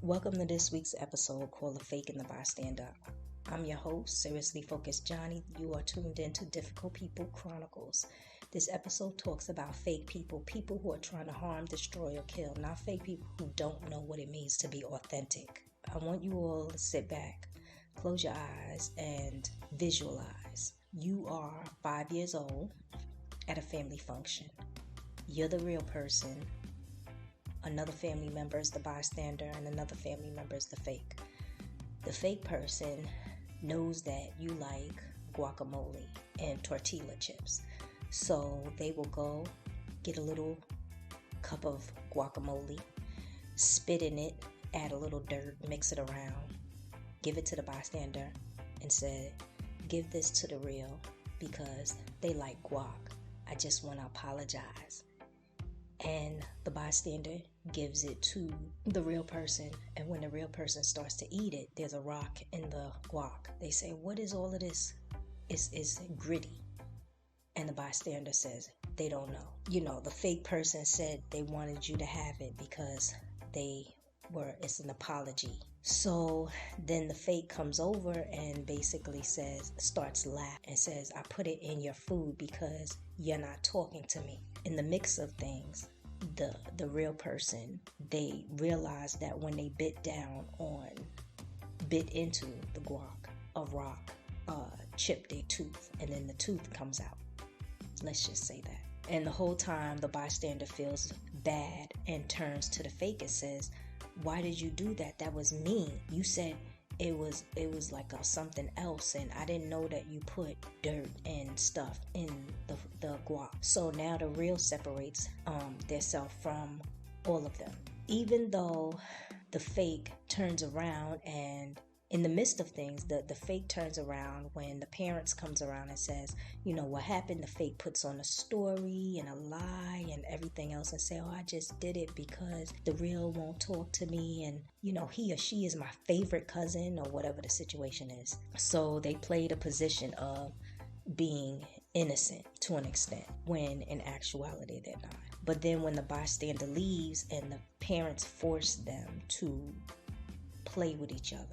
Welcome to this week's episode called The Fake and the Bystander. I'm your host, Seriously Focused Johnnie. You are tuned into Difficult People Chronicles. This episode talks about fake people, people who are trying to harm, destroy, or kill, not fake people who don't know what it means to be authentic. I want you all to sit back, close your eyes, and visualize. You are 5 years old at a family function. You're the real person. Another family member is the bystander, and another family member is the fake. The fake person knows that you like guacamole and tortilla chips. So they will go get a little cup of guacamole, spit in it, add a little dirt, mix it around, give it to the bystander, and say, give this to the real because they like guac. I just want to apologize. And the bystander gives it to the real person. And when the real person starts to eat it, there's a rock in the guac. They say, what is all of this? It's gritty. And the bystander says, they don't know. You know, the fake person said they wanted you to have it because it's an apology. So then the fake comes over and basically starts laughing and says, I put it in your food because you're not talking to me. In the mix of things, the real person, they realize that when they bit into the guac, a rock chipped their tooth, and then the tooth comes out. Let's just say that. And the whole time the bystander feels bad and turns to the fake and says, why did you do that? That was mean. You said it was like something else, and I didn't know that you put dirt and stuff in the guac. So now the real separates theirself from all of them. Even though the fake turns around, and in the midst of things, the fake turns around when the parents comes around and says, you know, what happened? The fake puts on a story and a lie and everything else and say, oh, I just did it because the real won't talk to me. And, you know, he or she is my favorite cousin or whatever the situation is. So they played a position of being innocent to an extent when in actuality they're not. But then when the bystander leaves and the parents force them to play with each other,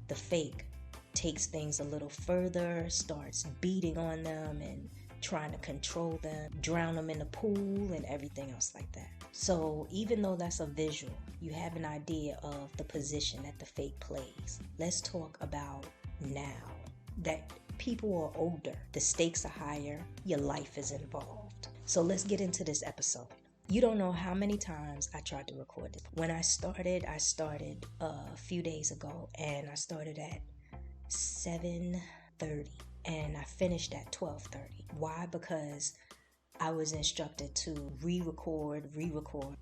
the fake takes things a little further, starts beating on them and trying to control them, drown them in the pool and everything else like that. So even though that's a visual, you have an idea of the position that the fake plays. Let's talk about now that people are older, the stakes are higher, your life is involved. So let's get into this episode. You don't know how many times I tried to record it. When I started a few days ago, and I started at 7:30 and I finished at 12:30. Why? Because I was instructed to re-record.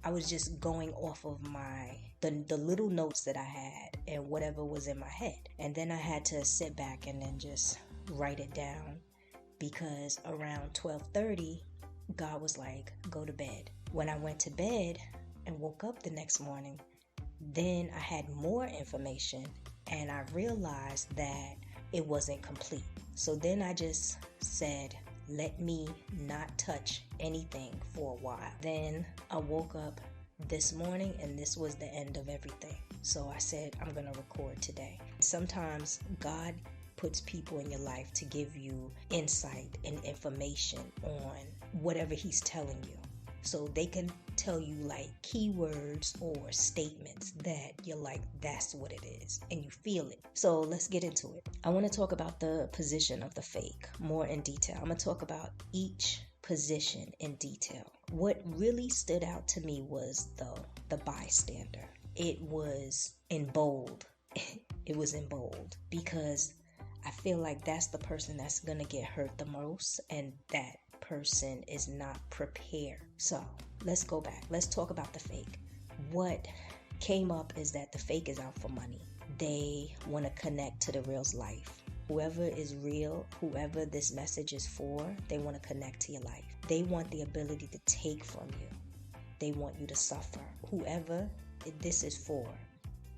I was just going off of the little notes that I had and whatever was in my head. And then I had to sit back and then just write it down, because around 12:30, God was like, go to bed. When I went to bed and woke up the next morning, then I had more information and I realized that it wasn't complete. So then I just said, let me not touch anything for a while. Then I woke up this morning and this was the end of everything. So I said, I'm going to record today. Sometimes God puts people in your life to give you insight and information on whatever he's telling you. So they can tell you like keywords or statements that you're like, that's what it is, and you feel it. So let's get into it. I want to talk about the position of the fake more in detail. I'm going to talk about each position in detail. What really stood out to me was the bystander. It was in bold. It was in bold because I feel like that's the person that's going to get hurt the most, and that person is not prepared. So let's go back. Let's talk about the fake. What came up is that the fake is out for money. They want to connect to the real's life. Whoever is real, whoever this message is for, they want to connect to your life. They want the ability to take from you. They want you to suffer. Whoever this is for,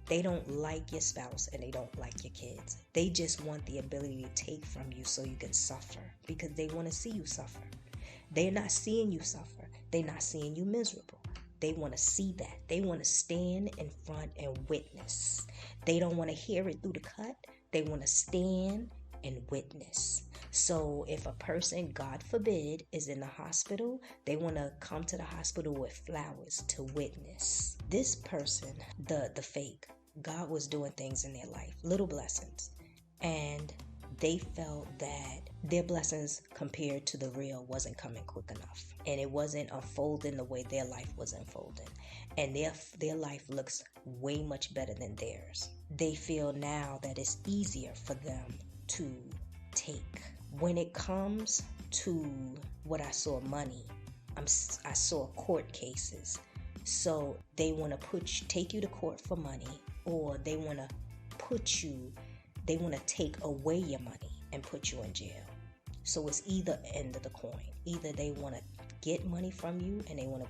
they don't like your spouse and they don't like your kids. They just want the ability to take from you so you can suffer, because they want to see you suffer. They're not seeing you suffer. They're not seeing you miserable. They want to see that. They want to stand in front and witness. They don't want to hear it through the cut. They want to stand and witness. So if a person, God forbid, is in the hospital, they want to come to the hospital with flowers to witness. This person, the fake, God was doing things in their life, little blessings. And they felt that their blessings compared to the real wasn't coming quick enough. And it wasn't unfolding the way their life was unfolding. And their life looks way much better than theirs. They feel now that it's easier for them to take. When it comes to what I saw, money, I saw court cases. So they want to take you to court for money, or they want to take away your money and put you in jail. So it's either end of the coin. Either they want to get money from you and they want to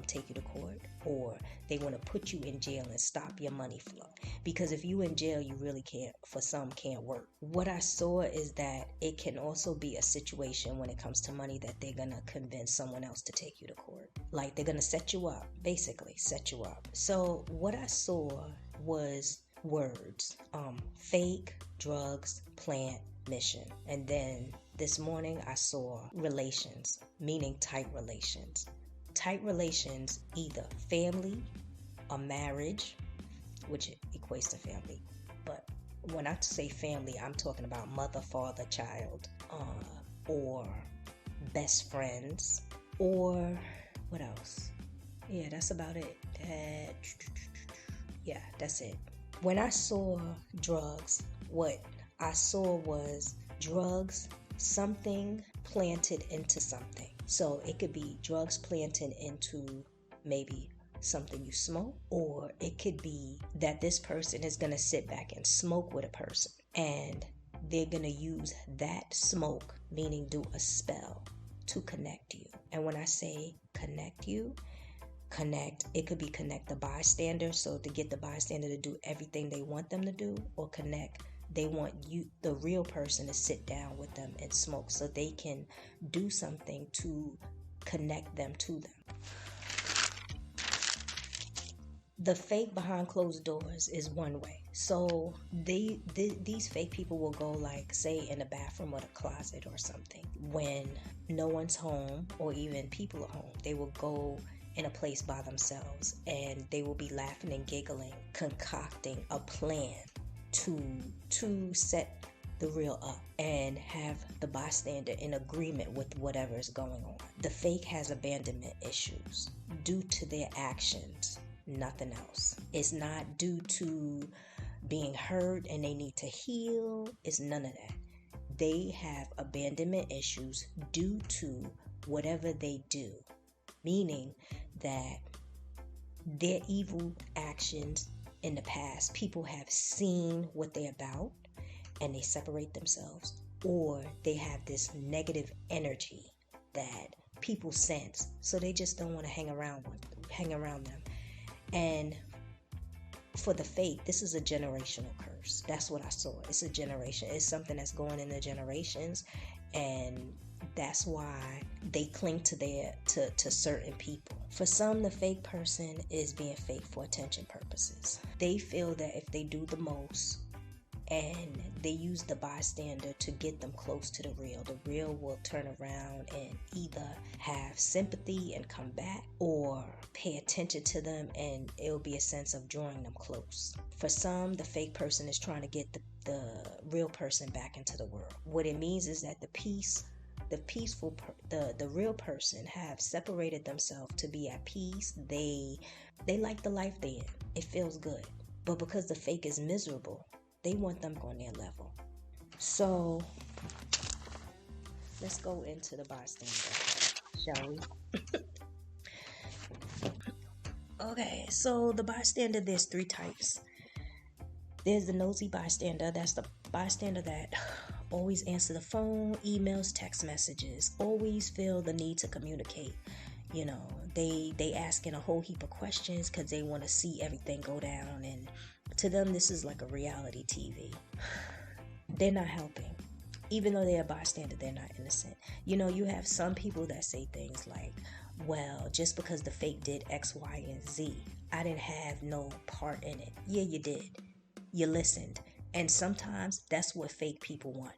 take you to court, or they want to put you in jail and stop your money flow. Because if you in jail, you really can't work. What I saw is that it can also be a situation when it comes to money that they're going to convince someone else to take you to court. Like they're going to set you up, basically set you up. So what I saw was words, fake, drugs, plant, mission. And then this morning I saw relations, meaning tight relations. Tight relations, either family or marriage, which equates to family. But when I say family, I'm talking about mother, father, child, or best friends, or what else? Yeah, that's about it. Yeah, that's it. When I saw drugs, what I saw was drugs, something planted into something. So it could be drugs planted into maybe something you smoke, or it could be that this person is going to sit back and smoke with a person, and they're going to use that smoke, meaning do a spell, to connect you. And when I say connect you, it could be connect the bystander, so to get the bystander to do everything they want them to do, or connect, they want you, the real person, to sit down with them and smoke so they can do something to connect them to them. The fake behind closed doors is one way. So these fake people will go, like, say, in the bathroom or the closet or something when no one's home, or even people are home. They will go in a place by themselves, and they will be laughing and giggling, concocting a plan to set the real up and have the bystander in agreement with whatever is going on. The fake has abandonment issues due to their actions, nothing else. It's not due to being hurt and they need to heal. It's none of that. They have abandonment issues due to whatever they do, meaning that their evil actions in the past, people have seen what they're about and they separate themselves, or they have this negative energy that people sense, so they just don't want to hang around them. And for the fake, this is a generational curse. That's what I saw. It's a generation. It's something that's going in the generations, and that's why they cling to certain people. For some, the fake person is being fake for attention purposes. They feel that if they do the most and they use the bystander to get them close to the real will turn around and either have sympathy and come back, or pay attention to them, and it'll be a sense of drawing them close. For some, the fake person is trying to get the real person back into the world. What it means is that the real person have separated themselves to be at peace. They like the life they in. It feels good. But because the fake is miserable, they want them on their level. So let's go into the bystander, shall we? Okay, so the bystander, there's 3 types. There's the nosy bystander. That's the bystander that always answer the phone, emails, text messages, always feel the need to communicate. You know, they asking a whole heap of questions because they want to see everything go down, and to them this is like a reality TV. They're not helping. Even though they're a bystander, they're not innocent. You know, you have some people that say things like, well, just because the fake did X, Y, and Z, I didn't have no part in it. Yeah, you did. You listened. And sometimes that's what fake people want.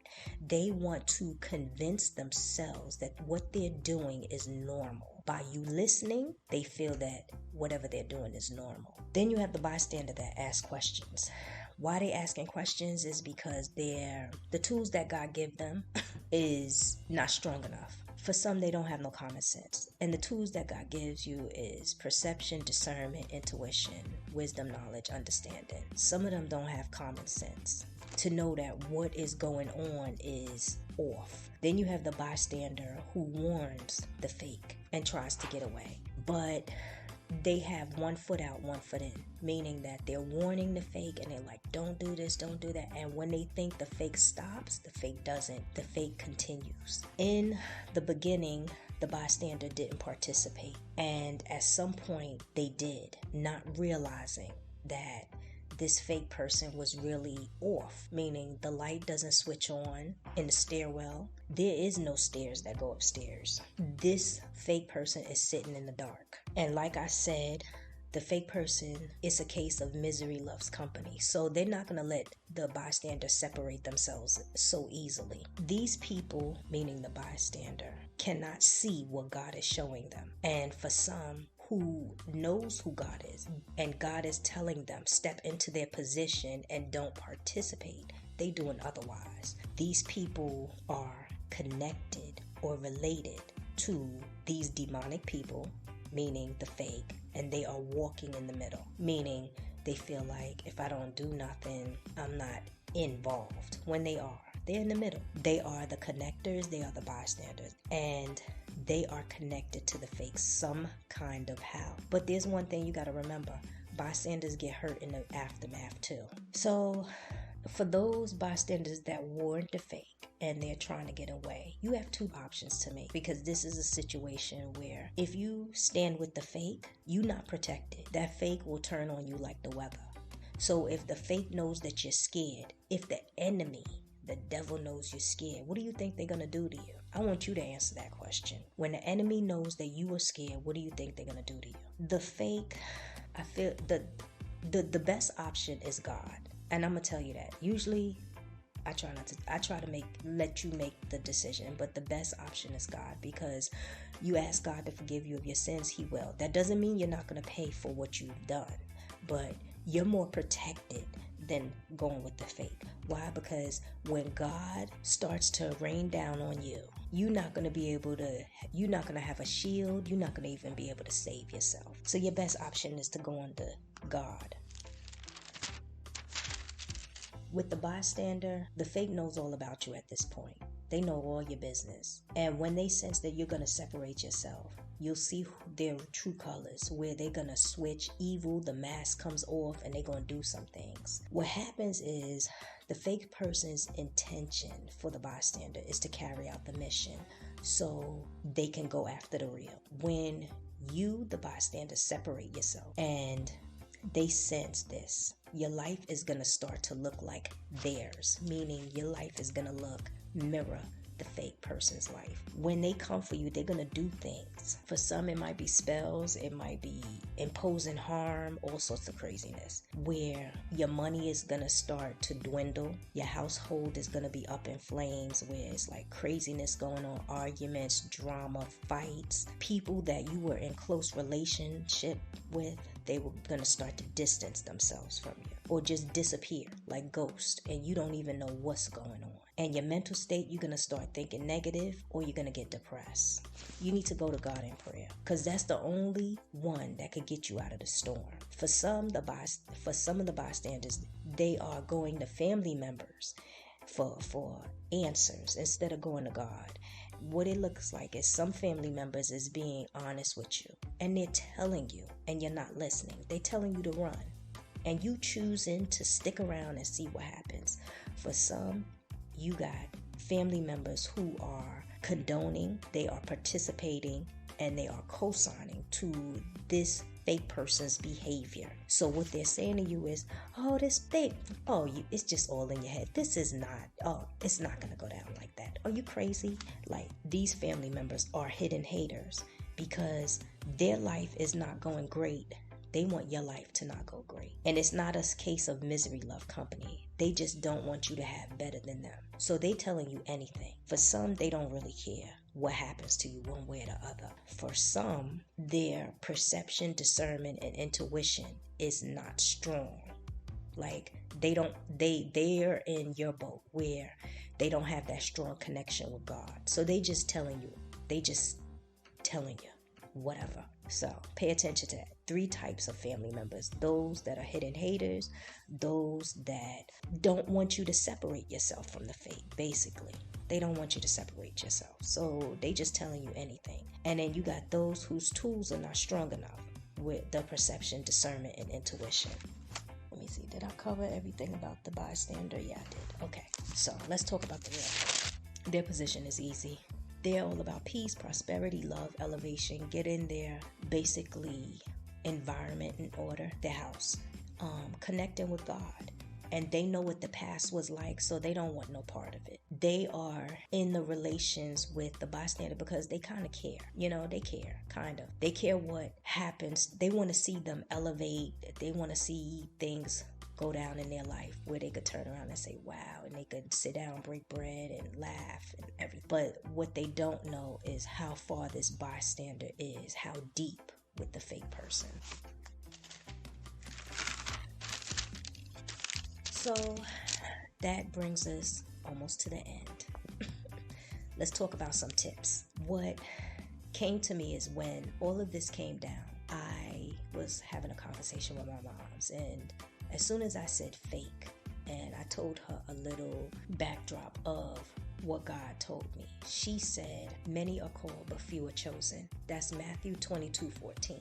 They want to convince themselves that what they're doing is normal. By you listening, they feel that whatever they're doing is normal. Then you have the bystander that asks questions. Why they asking questions is because the tools that God give them is not strong enough. For some, they don't have no common sense. And the tools that God gives you is perception, discernment, intuition, wisdom, knowledge, understanding. Some of them don't have common sense to know that what is going on is off. Then you have the bystander who warns the fake and tries to get away. But they have one foot out, one foot in, meaning that they're warning the fake and they're like, don't do this, don't do that. And when they think the fake stops, the fake doesn't. The fake continues. In the beginning, the bystander didn't participate. And at some point they did, not realizing that this fake person was really off, meaning the light doesn't switch on in the stairwell. There is no stairs that go upstairs. This fake person is sitting in the dark. And like I said, the fake person is a case of misery loves company. So they're not going to let the bystander separate themselves so easily. These people, meaning the bystander, cannot see what God is showing them. And for some who knows who God is, and God is telling them step into their position and don't participate, they doing otherwise. These people are connected or related to these demonic people, meaning the fake, and they are walking in the middle, meaning they feel like if I don't do nothing, I'm not involved. When they're in the middle. They are the connectors, they are the bystanders, and they are connected to the fake some kind of how. But there's one thing you got to remember. Bystanders get hurt in the aftermath too. So for those bystanders that warned the fake and they're trying to get away, you have two options to make, because this is a situation where if you stand with the fake, you're not protected. That fake will turn on you like the weather. So if the fake knows that you're scared, if the enemy, the devil, knows you're scared, what do you think they're going to do to you? I want you to answer that question. When the enemy knows that you are scared, what do you think they're going to do to you? The fake, I feel the best option is God. And I'm going to tell you that. Usually I try to let you make the decision, but the best option is God, because you ask God to forgive you of your sins, He will. That doesn't mean you're not going to pay for what you've done, but you're more protected than going with the fake. Why? Because when God starts to rain down on you, you're not going to have a shield. You're not going to even be able to save yourself. So your best option is to go on to God. With the bystander, the fake knows all about you at this point. They know all your business. And when they sense that you're going to separate yourself, you'll see their true colors, where they're going to switch evil, the mask comes off, and they're going to do some things. What happens is the fake person's intention for the bystander is to carry out the mission so they can go after the real. When you, the bystander, separate yourself and they sense this, your life is going to start to look like theirs, meaning your life is going to mirror the fake person's life. When they come for you, they're going to do things. For some, it might be spells, it might be imposing harm, all sorts of craziness, where your money is going to start to dwindle. Your household is going to be up in flames, where it's like craziness going on, arguments, drama, fights. People that you were in close relationship with, they were going to start to distance themselves from you or just disappear like ghosts, and you don't even know what's going on. And your mental state, you're going to start thinking negative, or you're going to get depressed. You need to go to God in prayer, because that's the only one that could get you out of the storm. For some of the bystanders, they are going to family members for answers instead of going to God. What it looks like is some family members is being honest with you, and they're telling you, and you're not listening. They're telling you to run, and you choosing to stick around and see what happens. For some, you got family members who are condoning, they are participating, and they are co-signing to this fake person's behavior. So what they're saying to you is, oh, this fake, it's just all in your head. This is not, it's not going to go down like that. Are you crazy? Like, these family members are hidden haters. because their life is not going great. They want your life to not go great. And it's not a case of misery love company. They just don't want you to have better than them. So they telling you anything. For some, they don't really care what happens to you one way or the other. For some, their perception, discernment, and intuition is not strong. Like they're in your boat where they don't have that strong connection with God. So they just telling you whatever. So pay attention to that. 3 types of family members: those that are hidden haters, those that don't want you to separate yourself from the faith. Basically, they don't want you to separate yourself, so they just telling you anything. And then you got those whose tools are not strong enough with the perception, discernment, and intuition. Let me see, did I cover everything about the bystander? Yeah, I did. Okay, so let's talk about the real. Their position is easy. They're all about peace, prosperity, love, elevation, getting their basically environment in order, their house, connecting with God. And they know what the past was like, so they don't want no part of it. They are in the relations with the bystander because they kind of care. They care, kind of. They care what happens. They want to see them elevate. They want to see things go down in their life where they could turn around and say, wow, and they could sit down, break bread, and laugh and everything. But what they don't know is how far this bystander is, how deep with the fake person. So that brings us almost to the end. Let's talk about some tips. What came to me is when all of this came down, I was having a conversation with my moms, and as soon as I said fake, and I told her a little backdrop of what God told me, she said, many are called, but few are chosen. That's Matthew 22:14.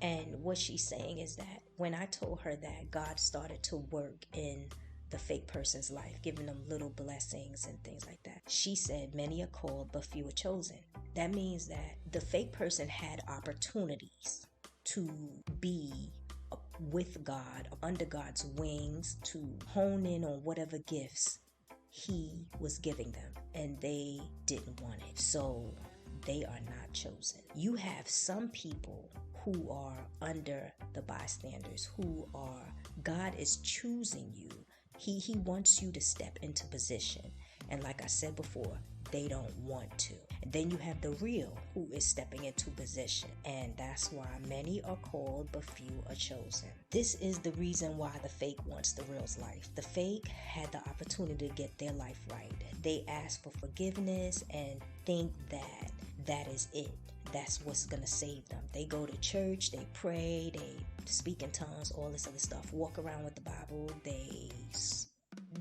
And what she's saying is that when I told her that God started to work in the fake person's life, giving them little blessings and things like that, she said, many are called, but few are chosen. That means that the fake person had opportunities to be with God, under God's wings, to hone in on whatever gifts He was giving them, and they didn't want it. So they are not chosen. You have some people who are under the bystanders, who are, God is choosing you. He wants you to step into position. And like I said before, they don't want to. And then you have the real who is stepping into position. And that's why many are called, but few are chosen. This is the reason why the fake wants the real's life. The fake had the opportunity to get their life right. They ask for forgiveness and think that that is it. That's what's going to save them. They go to church, they pray, they speak in tongues, all this other stuff, walk around with the Bible, they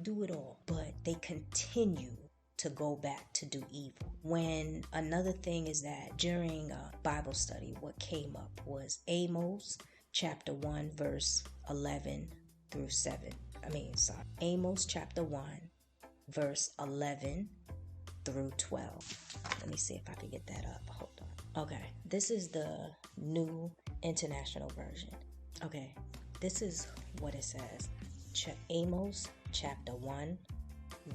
do it all. But they continue to go back to do evil. When another thing is that during Bible study, what came up was Amos chapter 1, verse 11 through 7. Amos chapter 1, verse 11 through 12. Let me see if I can get that up. Hold on. Okay, this is the New International Version. Okay, this is what it says. Amos chapter 1,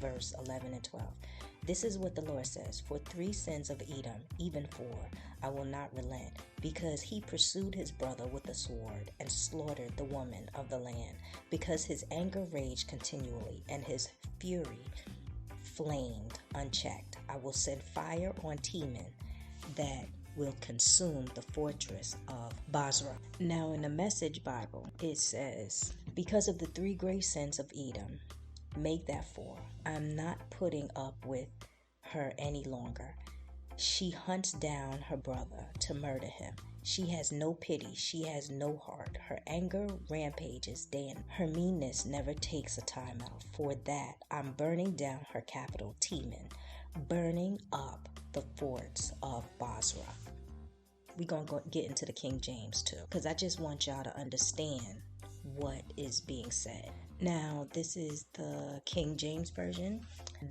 verse 11 and 12. This is what the Lord says. For 3 sins of Edom, even 4, I will not relent, because he pursued his brother with the sword and slaughtered the woman of the land, because his anger raged continually and his fury flamed unchecked. I will send fire on Teman that will consume the fortress of Basra. Now in the Message Bible, it says, because of the 3 grave sins of Edom, make that 4. I'm not putting up with her any longer. She hunts down her brother to murder him. She has no pity. She has no heart. Her anger rampages day and her meanness never takes a time out. For that, I'm burning down her capital, Teman, burning up the forts of Basra. We're going to get into the King James too, because I just want y'all to understand what is being said. Now, this is the King James Version.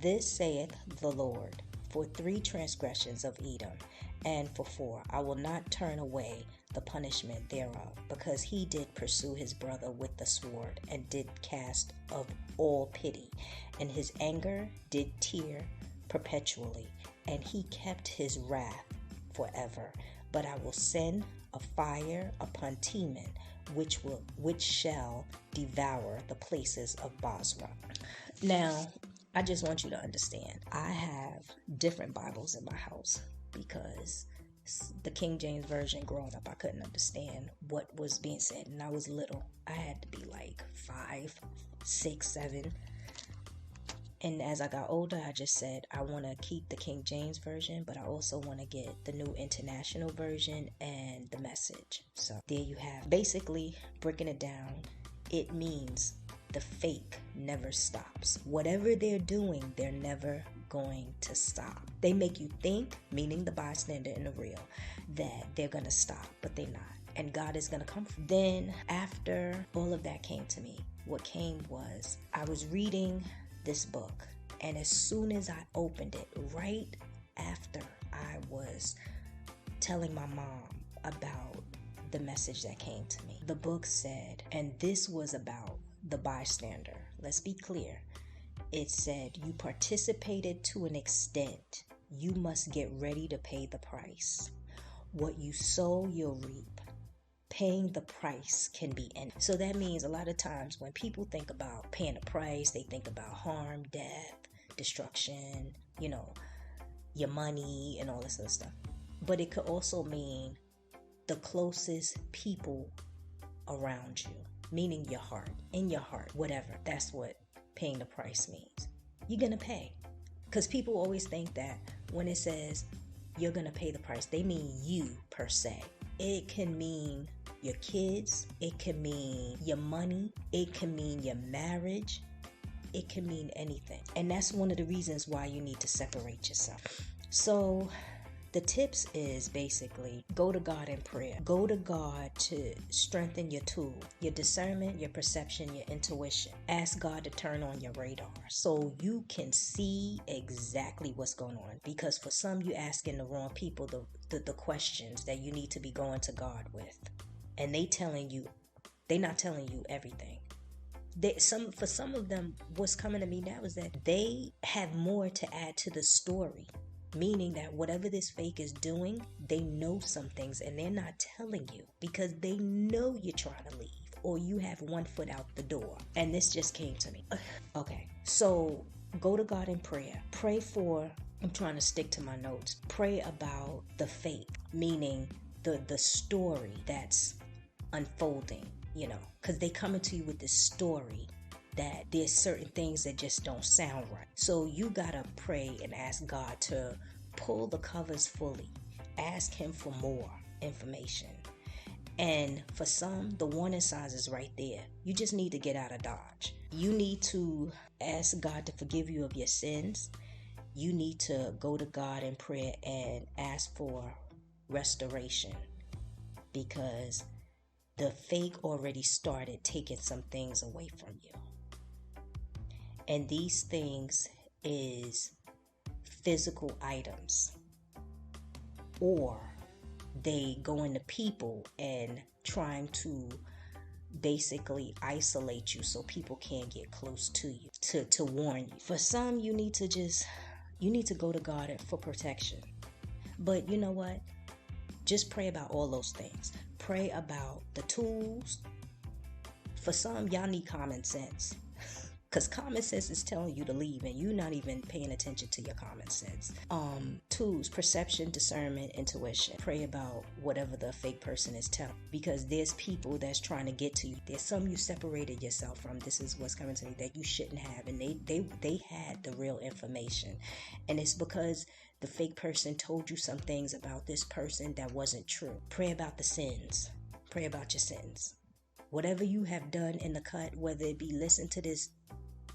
This saith the Lord, for 3 transgressions of Edom, and for 4, I will not turn away the punishment thereof, because he did pursue his brother with the sword, and did cast of all pity, and his anger did tear perpetually, and he kept his wrath forever. but I will send a fire upon Teman, which shall devour the places of Basra. Now, I just want you to understand, I have different Bibles in my house because the King James Version, growing up, I couldn't understand what was being said, and I was little. I had to be like 5, 6, 7. And as I got older, I just said, I want to keep the King James Version, but I also want to get the New International Version and the Message. So there you have. Basically, breaking it down, it means the fake never stops. Whatever they're doing, they're never going to stop. They make you think, meaning the bystander and the real, that they're going to stop, but they're not. And God is going to come. Then after all of that came to me, what came was I was reading this book, and as soon as I opened it, right after I was telling my mom about the message that came to me, the book said, and this was about the bystander. Let's be clear. It said, you participated to an extent. You must get ready to pay the price. What you sow, you'll reap. Paying the price can be ended. So that means a lot of times when people think about paying a price, they think about harm, death, destruction, your money and all this other stuff. But it could also mean the closest people around you, meaning your heart, in your heart, whatever. That's what paying the price means. You're going to pay. Because people always think that when it says you're going to pay the price, they mean you per se. It can mean your kids. It can mean your money. It can mean your marriage. It can mean anything. And that's one of the reasons why you need to separate yourself. So the tips is basically go to God in prayer. Go to God to strengthen your tool, your discernment, your perception, your intuition. Ask God to turn on your radar so you can see exactly what's going on. Because for some, you asking the wrong people the questions that you need to be going to God with. And they're not telling you everything. For some of them, what's coming to me now is that they have more to add to the story. Meaning that whatever this fake is doing, they know some things and they're not telling you because they know you're trying to leave or you have one foot out the door. And this just came to me. Okay, so go to God in prayer. Pray for, I'm trying to stick to my notes. Pray about the fake, meaning the story that's unfolding, because they come into you with this story that there's certain things that just don't sound right. So you gotta pray and ask God to pull the covers fully. Ask him for more information. And for some, the warning signs is right there. You just need to get out of Dodge. You need to ask God to forgive you of your sins. You need to go to God in prayer and ask for restoration, because the fake already started taking some things away from you. And these things is physical items, or they go into people and trying to basically isolate you so people can't get close to you to warn you. For some, you need to go to God for protection. But you know what? Just pray about all those things. Pray about the tools. For some, y'all need common sense. Because common sense is telling you to leave and you're not even paying attention to your common sense. Tools, perception, discernment, intuition. Pray about whatever the fake person is telling. Because there's people that's trying to get to you. There's some you separated yourself from. This is what's coming to me that you shouldn't have. And they had the real information. And it's because the fake person told you some things about this person that wasn't true. Pray about the sins. Pray about your sins. Whatever you have done in the cut, whether it be listen to this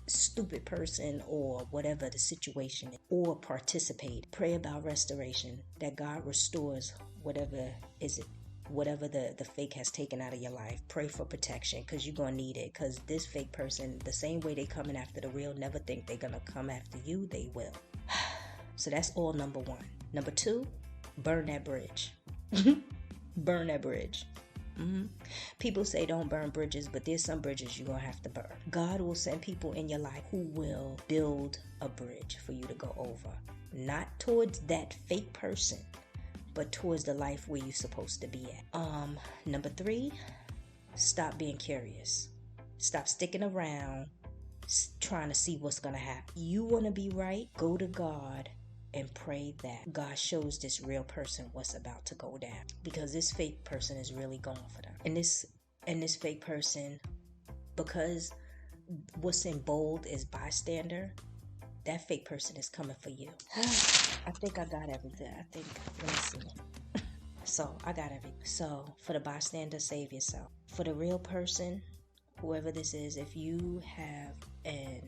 stupid person or whatever the situation is, or participate. Pray about restoration, that God restores whatever the fake has taken out of your life. Pray for protection, because you're going to need it, because this fake person, the same way they coming after the real, never think they're going to come after you. They will. So that's all number one. Number two, burn that bridge. Burn that bridge. People say don't burn bridges, but there's some bridges you're going to have to burn. God will send people in your life who will build a bridge for you to go over. Not towards that fake person, but towards the life where you're supposed to be at. Number 3, stop being curious. Stop sticking around trying to see what's gonna happen. You want to be right? Go to God and pray that God shows this real person what's about to go down, because this fake person is really going for them. And this fake person, because what's in bold is bystander, that fake person is coming for you. I think I got everything. Let me see. So I got everything. So for the bystander, save yourself. For the real person, whoever this is, if you have an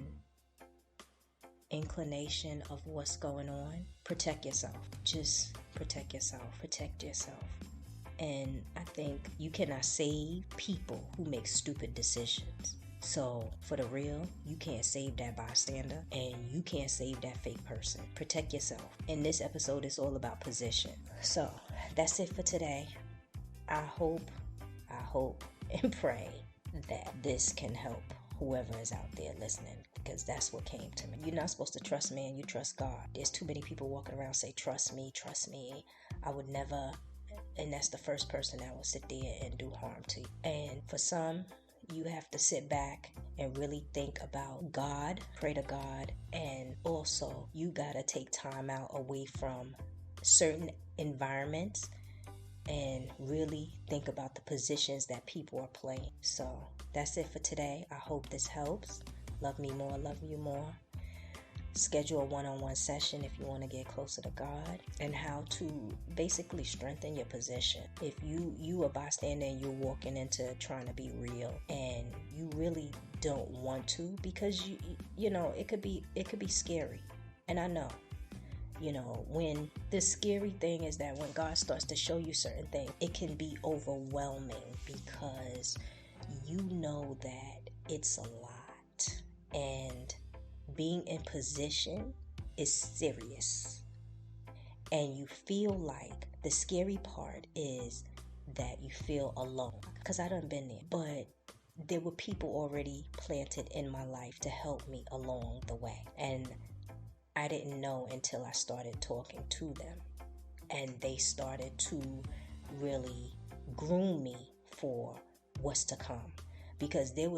inclination of what's going on, protect yourself. Just protect yourself. Protect yourself. And I think you cannot save people who make stupid decisions. So for the real, you can't save that bystander, and you can't save that fake person. Protect yourself. And this episode is all about position. So that's it for today. I hope and pray that this can help whoever is out there listening, because that's what came to me. You're not supposed to trust man, you trust God. There's too many people walking around say, trust me. I would never, and that's the first person that will sit there and do harm to you. And for some, you have to sit back and really think about God, pray to God, and also you gotta take time out away from certain environments and really think about the positions that people are playing. So that's it for today. I hope this helps. Love me more, love you more. Schedule a one-on-one session if you want to get closer to God, and how to basically strengthen your position. If you a bystander and you're walking into trying to be real and you really don't want to, because you know it could be scary. And I know, when the scary thing is that when God starts to show you certain things, it can be overwhelming, because you know that it's a lot, and being in position is serious. And you feel like the scary part is that you feel alone, because I done been there, but there were people already planted in my life to help me along the way, and I didn't know until I started talking to them, and they started to really groom me for what's to come. Because there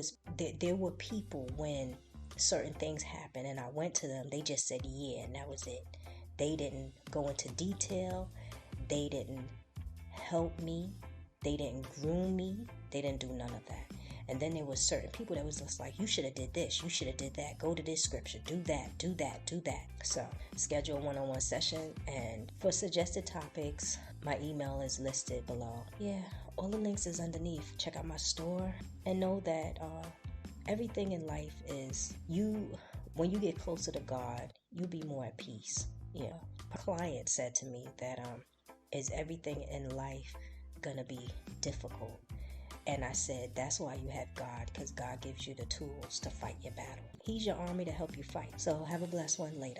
were people, when certain things happened and I went to them, they just said yeah, and that was it. They didn't go into detail. They didn't help me. They didn't groom me. They didn't do none of that. And then there were certain people that was just like, you should have did this, you should have did that, go to this scripture, do that. So schedule a one-on-one session, and for suggested topics, my email is listed below. Yeah, all the links is underneath. Check out my store, and know that everything in life is, when you get closer to God, you'll be more at peace. Yeah. A client said to me that is everything in life gonna be difficult? And I said, that's why you have God, because God gives you the tools to fight your battle. He's your army to help you fight. So have a blessed one. Later.